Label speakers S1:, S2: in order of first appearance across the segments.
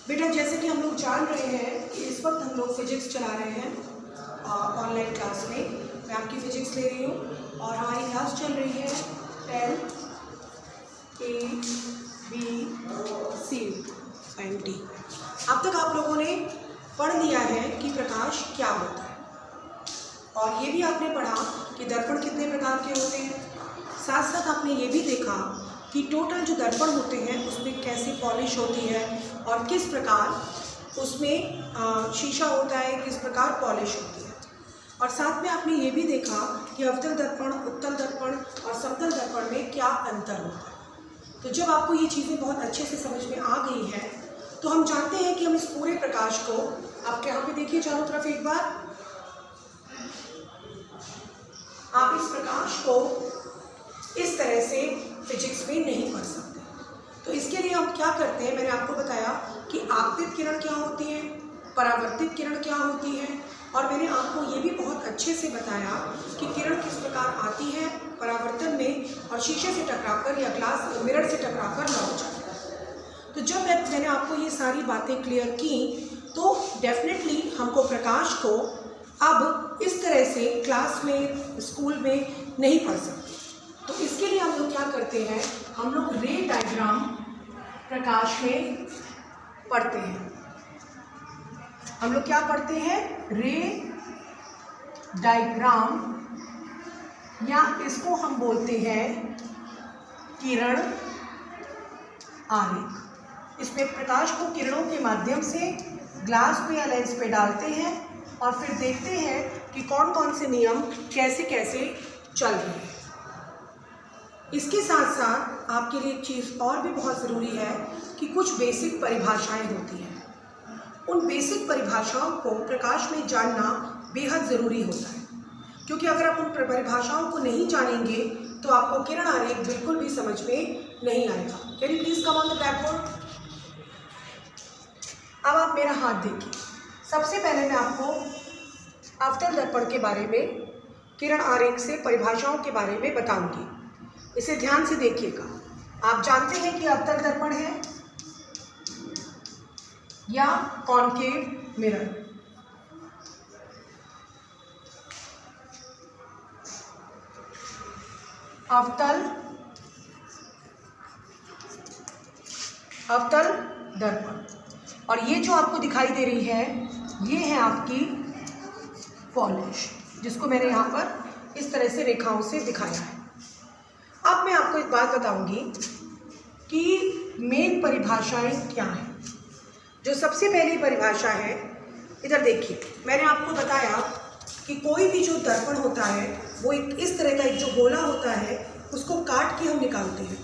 S1: बेटा जैसे कि हम लोग जान रहे हैं कि इस वक्त हम लोग फिजिक्स चला रहे हैं ऑनलाइन क्लास में। मैं आपकी फिजिक्स ले रही हूँ और हमारी क्लास चल रही है 10 A B C and D। अब तक आप लोगों ने पढ़ लिया है कि प्रकाश क्या होता है और ये भी आपने पढ़ा कि दर्पण कितने प्रकार के होते हैं। साथ साथ आपने ये भी देखा कि टोटल जो दर्पण होते हैं उसमें कैसे पॉलिश होती है और किस प्रकार उसमें शीशा होता है, किस प्रकार पॉलिश होती है। और साथ में आपने ये भी देखा कि अवतल दर्पण, उत्तल दर्पण और समतल दर्पण में क्या अंतर होता है। तो जब आपको ये चीज़ें बहुत अच्छे से समझ में आ गई हैं तो हम जानते हैं कि हम इस पूरे प्रकाश को, आप यहाँ पे देखिए चारों तरफ एक बार, आप इस प्रकाश को इस तरह से फिजिक्स में नहीं पढ़ सकते। तो इसके लिए हम क्या करते हैं, मैंने आपको बताया कि आपतित किरण क्या होती है, परावर्तित किरण क्या होती है, और मैंने आपको ये भी बहुत अच्छे से बताया कि किरण किस प्रकार आती है परावर्तन में और शीशे से टकराकर या ग्लास मिरर से टकराकर लौट जाती है। तो जब मैंने आपको ये सारी बातें क्लियर की तो डेफिनेटली हमको प्रकाश को अब इस तरह से क्लास में, स्कूल में नहीं पढ़ सकते। तो इसके लिए हम लोग क्या करते हैं, हम लोग रे डायग्राम प्रकाश में पढ़ते हैं। हम लोग क्या पढ़ते हैं, रे डायग्राम, या इसको हम बोलते हैं किरण आरेख। इसमें प्रकाश को किरणों के माध्यम से ग्लास पे या लेंस पे डालते हैं और फिर देखते हैं कि कौन कौन से नियम कैसे कैसे चल रहे हैं। इसके साथ साथ आपके लिए एक चीज़ और भी बहुत ज़रूरी है कि कुछ बेसिक परिभाषाएं होती हैं। उन बेसिक परिभाषाओं को प्रकाश में जानना बेहद ज़रूरी होता है, क्योंकि अगर आप उन परिभाषाओं को नहीं जानेंगे तो आपको किरण आरेख बिल्कुल भी समझ में नहीं आएगा। Can you please come on the black board. अब आप मेरा हाथ देखिए। सबसे पहले मैं आपको अवतल दर्पण के बारे में, किरण आरेख से परिभाषाओं के बारे में बताऊंगी। इसे ध्यान से देखिएगा। आप जानते हैं कि अवतल दर्पण है या कॉनकेव मिरर। अवतल दर्पण, और ये जो आपको दिखाई दे रही है ये है आपकी पॉलिश, जिसको मैंने यहाँ पर इस तरह से रेखाओं से दिखाया है। अब मैं आपको एक बात बताऊंगी कि मेन परिभाषाएं क्या हैं। जो सबसे पहली परिभाषा है, इधर देखिए, मैंने आपको बताया कि कोई भी जो दर्पण होता है वो एक इस तरह का एक जो गोला होता है उसको काट के हम निकालते हैं।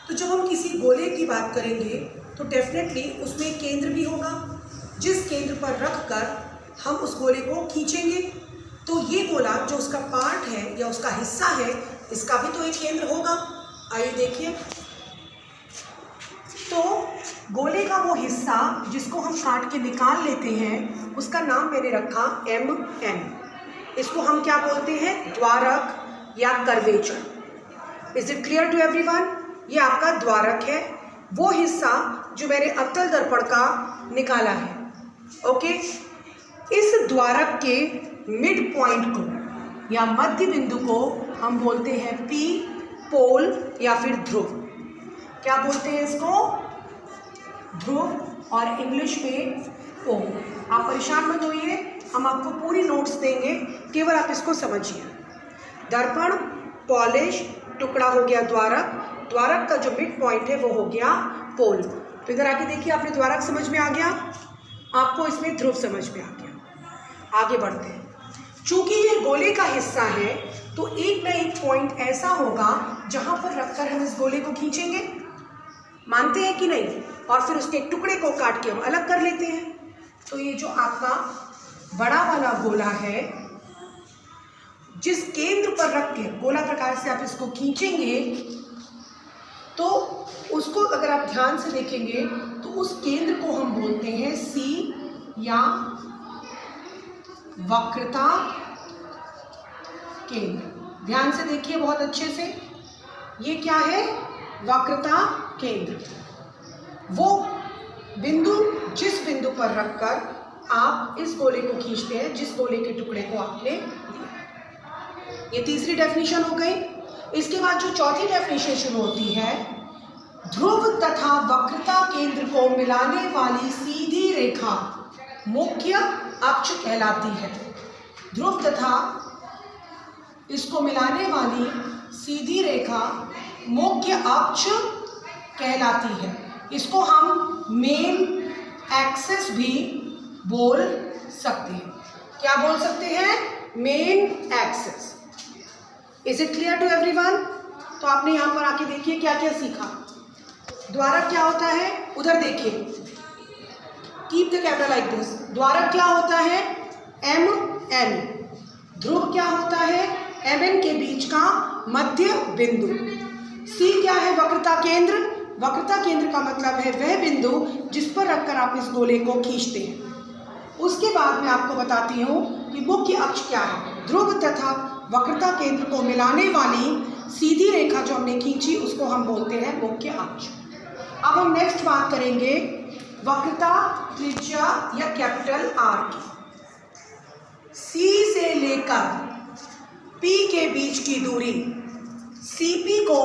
S1: तो जब हम किसी गोले की बात करेंगे तो डेफिनेटली उसमें एक केंद्र भी होगा, जिस केंद्र पर रख कर हम उस गोले को खींचेंगे। तो ये गोला जो उसका पार्ट है या उसका हिस्सा है, इसका भी तो एक केंद्र होगा। आइए देखिए, तो गोले का वो हिस्सा जिसको हम काट के निकाल लेते हैं उसका नाम मैंने रखा MN। इसको हम क्या बोलते हैं, द्वारक या curvature. Is it clear to everyone? ये आपका द्वारक है, वो हिस्सा जो मैंने अवतल दर्पण का निकाला है। ओके, इस द्वारक के मिड पॉइंट को या मध्य बिंदु को हम बोलते हैं P, पोल या फिर ध्रुव। क्या बोलते हैं इसको? ध्रुव, और इंग्लिश में पोल। आप परेशान मत होइए, हम आपको पूरी नोट्स देंगे, केवल आप इसको समझिए। दर्पण, पॉलिश, टुकड़ा हो गया द्वारक, द्वारक का जो मिड पॉइंट है वो हो गया पोल। तो इधर आके देखिए, आपने द्वारक समझ में आ गया, आपको इसमें ध्रुव समझ में आ गया। आगे बढ़ते हैं। चूंकि ये गोले का हिस्सा है तो एक ना एक पॉइंट ऐसा होगा जहां पर रखकर हम इस गोले को खींचेंगे, मानते हैं कि नहीं, और फिर उसके एक टुकड़े को काट के हम अलग कर लेते हैं। तो ये जो आपका बड़ा वाला गोला है, जिस केंद्र पर रख के गोला प्रकार से आप इसको खींचेंगे तो उसको अगर आप ध्यान से देखेंगे तो उस केंद्र को हम बोलते हैं C या वक्रता केंद्र। ध्यान से देखिए बहुत अच्छे से, ये क्या है, वक्रता केंद्र। वो बिंदु ऊपर रखकर आप इस गोले को खींचते हैं जिस गोले के टुकड़े को आपने लिया। ये तीसरी डेफिनेशन हो गई। इसके बाद जो चौथी डेफिनेशन शुरू होती है, ध्रुव तथा वक्रता केंद्र को मिलाने वाली सीधी रेखा मुख्य अक्ष कहलाती है। ध्रुव तथा इसको मिलाने वाली सीधी रेखा मुख्य अक्ष कहलाती है। इसको हम मेन एक्सिस भी बोल सकते हैं। क्या बोल सकते हैं? Main axis. Is it clear to everyone? तो आपने यहाँ पर आके देखिए क्या क्या सीखा। द्वारक क्या होता है? उधर देखिए, keep the camera like this. द्वारक क्या होता है? M N. ध्रुव क्या होता है? एम एन के बीच का मध्य बिंदु। सी क्या है? वक्रता केंद्र। वक्रता केंद्र का मतलब है वह बिंदु जिस पर रखकर आप इस गोले को खींचते हैं। उसके बाद मैं आपको बताती हूँ कि मुख्य अक्ष क्या है। ध्रुव तथा वक्रता केंद्र को मिलाने वाली सीधी रेखा जो हमने खींची उसको हम बोलते हैं मुख्य अक्ष। अब हम नेक्स्ट बात करेंगे वक्रता त्रिज्या या कैपिटल आर की। सी से लेकर पी के बीच की दूरी सीपी को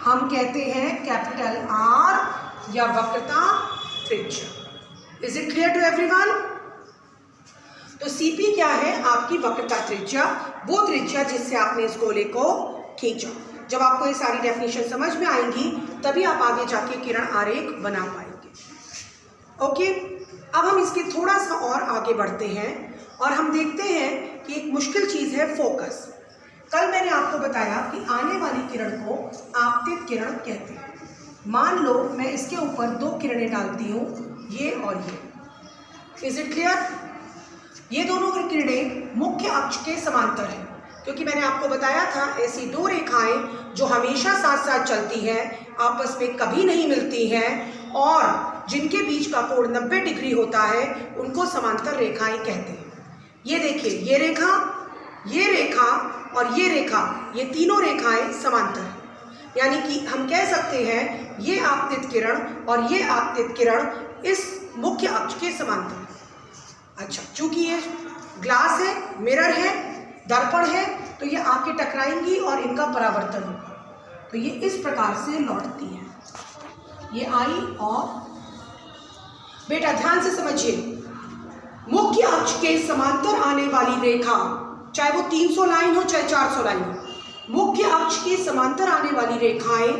S1: हम कहते हैं कैपिटल आर या वक्रता त्रिज्या। Is it clear to everyone? तो सीपी क्या है? आपकी वक्रता त्रिज्या, वो त्रिज्या जिससे आपने इस गोले को खींचा। जब आपको ये सारी डेफिनेशन समझ में आएंगी तभी आप आगे जाके किरण आरेख बना पाएंगे। ओके, अब हम इसके थोड़ा सा और आगे बढ़ते हैं और हम देखते हैं कि एक मुश्किल चीज़ है फोकस। कल मैंने आपको बताया कि आने वाली किरण को आपतित किरण कहते हैं। मान लो मैं इसके ऊपर दो किरणें डालती हूँ, ये और ये। Is it clear? ये दोनों किरणें मुख्य अक्ष के समांतर हैं, क्योंकि मैंने आपको बताया था ऐसी दो रेखाएं जो हमेशा साथ साथ चलती हैं, आपस में कभी नहीं मिलती हैं और जिनके बीच का कोण 90 डिग्री होता है, उनको समांतर रेखाएं कहते हैं। ये देखिए, ये रेखा और ये रेखा, ये तीनों रेखाएं समांतर हैं। यानी कि हम कह सकते हैं ये आपतित किरण और ये आपतित किरण इस मुख्य अक्ष के समांतर है। अच्छा, चूंकि ये ग्लास है, मिरर है, दर्पण है, तो ये आके टकराएंगी और इनका परावर्तन होगा, तो ये इस प्रकार से लौटती है। ये आई और बेटा ध्यान से समझिए, मुख्य अक्ष के समांतर आने वाली रेखा, चाहे वो 300 लाइन हो चाहे 400 लाइन हो, मुख्य अक्ष के समांतर आने वाली रेखाएं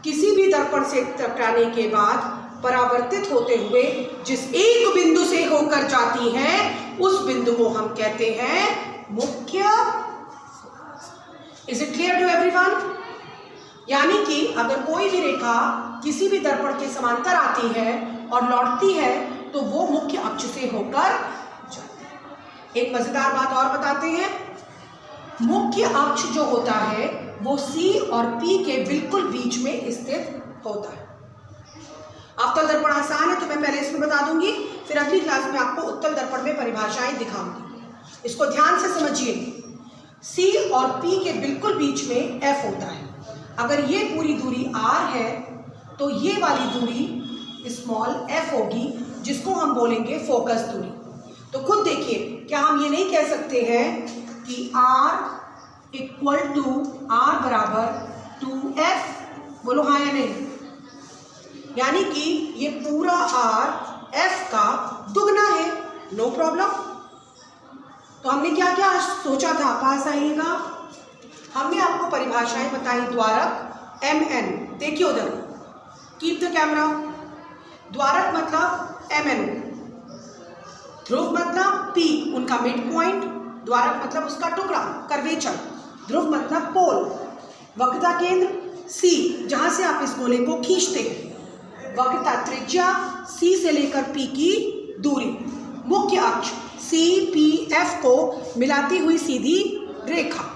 S1: किसी भी दर्पण से टकराने के बाद परावर्तित होते हुए जिस एक बिंदु से होकर जाती हैं, उस बिंदु को हम कहते हैं मुख्य। Is it clear to everyone? यानी कि अगर कोई भी रेखा किसी भी दर्पण के समांतर आती है और लौटती है तो वो मुख्य अक्ष से होकर जाती है। एक मजेदार बात और बताते हैं, मुख्य अक्ष जो होता है वो सी और पी के बिल्कुल बीच में स्थित होता है। अवतल दर्पण आसान है तो मैं पहले इसमें बता दूंगी, फिर अगली क्लास में आपको उत्तल दर्पण में परिभाषाएं दिखाऊंगी। इसको ध्यान से समझिए, सी और पी के बिल्कुल बीच में एफ होता है। अगर ये पूरी दूरी आर है तो ये वाली दूरी स्मॉल एफ होगी, जिसको हम बोलेंगे फोकस दूरी। तो खुद देखिए, क्या हम ये नहीं कह सकते हैं कि R इक्वल टू R बराबर 2F? बोलो हाँ या नहीं। यानी कि ये पूरा R F का दुगना है, नो प्रॉब्लम। तो हमने क्या क्या सोचा था, पास आइएगा। हमने आपको परिभाषाएं बताई, द्वारक MN, देखिए उधर, कीप द कैमरा। द्वारक मतलब MN, ध्रुव मतलब P, उनका मिड पॉइंट, द्वारक मतलब उसका टुकड़ा, कर्वेचर, ध्रुव मतलब पोल, वक्रता केंद्र C, जहां से आप इस गोले को खींचते हैं, वक्रता त्रिज्या C से लेकर P की दूरी, मुख्य अक्ष CPF को मिलाती हुई सीधी रेखा।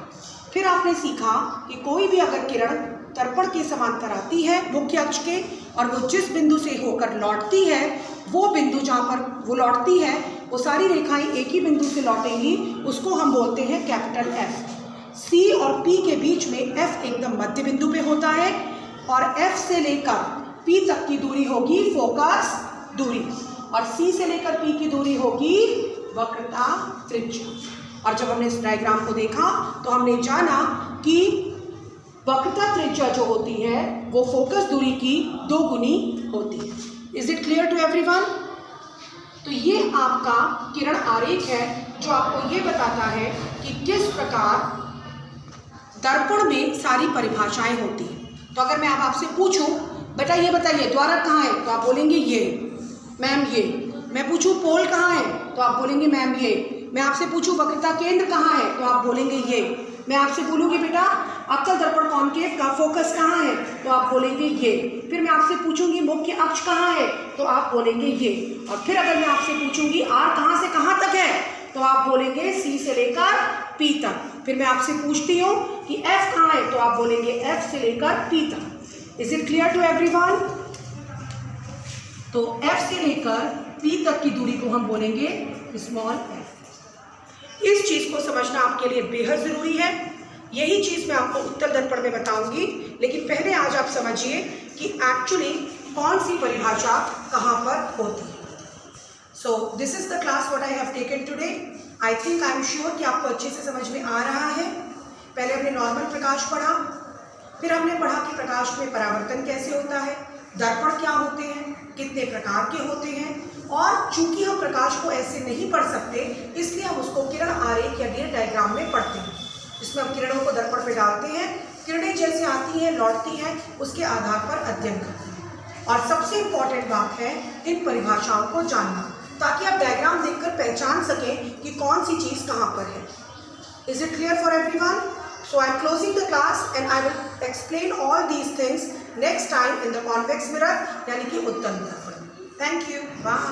S1: फिर आपने सीखा कि कोई भी अगर किरण दर्पण के समांतर आती है मुख्य अक्ष के और वो जिस बिंदु से होकर लौटती है, वो बिंदु जहाँ पर वो लौटती है वो सारी रेखाएं एक ही बिंदु से लौटेंगी, उसको हम बोलते हैं कैपिटल F। C और P के बीच में F एकदम मध्य बिंदु पे होता है और F से लेकर P तक की दूरी होगी फोकस दूरी। और C से लेकर P की दूरी होगी वक्रता त्रिज्या। और जब हमने इस डायग्राम को देखा तो हमने जाना कि वक्रता त्रिज्या जो होती है वो फोकस दूरी की 2 गुनी होती है। Is it clear to everyone? तो ये आपका किरण आरेख है जो आपको ये बताता है कि किस प्रकार दर्पण में सारी परिभाषाएं होती हैं। तो अगर मैं अब आपसे पूछूं बेटा ये बताइए द्वारक कहाँ है, तो आप बोलेंगे ये। मैम ये। मैं पूछूं पोल कहाँ है, तो आप बोलेंगे मैम ये। मैं आपसे पूछूं वक्रता केंद्र कहाँ है, तो आप बोलेंगे ये। मैं आपसे बोलूँगी बेटा अवतल दर्पण कॉन्केव का फोकस कहाँ है, तो आप बोलेंगे ये। फिर मैं आपसे पूछूंगी मुख्य अक्ष कहाँ है, तो आप बोलेंगे ये। और फिर अगर मैं आपसे पूछूंगी आर कहाँ से कहाँ तक है, तो आप बोलेंगे सी से लेकर पी तक। फिर मैं आपसे पूछती हूँ कि एफ कहाँ है, तो आप बोलेंगे एफ से लेकर पी तक। Is it clear to everyone? तो एफ से लेकर पी तक की दूरी को हम बोलेंगे स्मॉल एफ। इस चीज को समझना आपके लिए बेहद जरूरी है। यही चीज मैं आपको उत्तल दर्पण में बताऊंगी, लेकिन पहले आज आप समझिए कि एक्चुअली कौन सी परिभाषा कहाँ पर होती है। So this is the class what I have taken today. I think I am sure कि आपको अच्छे से समझ में आ रहा है। पहले हमने नॉर्मल प्रकाश पढ़ा, फिर हमने पढ़ा कि प्रकाश में परावर्तन कैसे होता है, दर्पण क्या होते हैं, कितने प्रकार के होते हैं, और चूंकि हम प्रकाश को ऐसे नहीं पढ़ सकते इसलिए हम उसको किरण आरेख या गियर डायग्राम में पढ़ते हैं, जिसमें हम किरणों को दर्पण पे डालते हैं, किरणें जैसे आती हैं लौटती हैं उसके आधार पर अध्ययन करते हैं। और सबसे इम्पॉर्टेंट बात है इन परिभाषाओं को जानना, ताकि आप डायग्राम देखकर पहचान सकें कि कौन सी चीज़ कहाँ पर है। Is it clear for everyone? So I am closing the class and I will explain all these things next time in the convex mirror यानी कि उत्तल दर्पण। Thank you. Bye.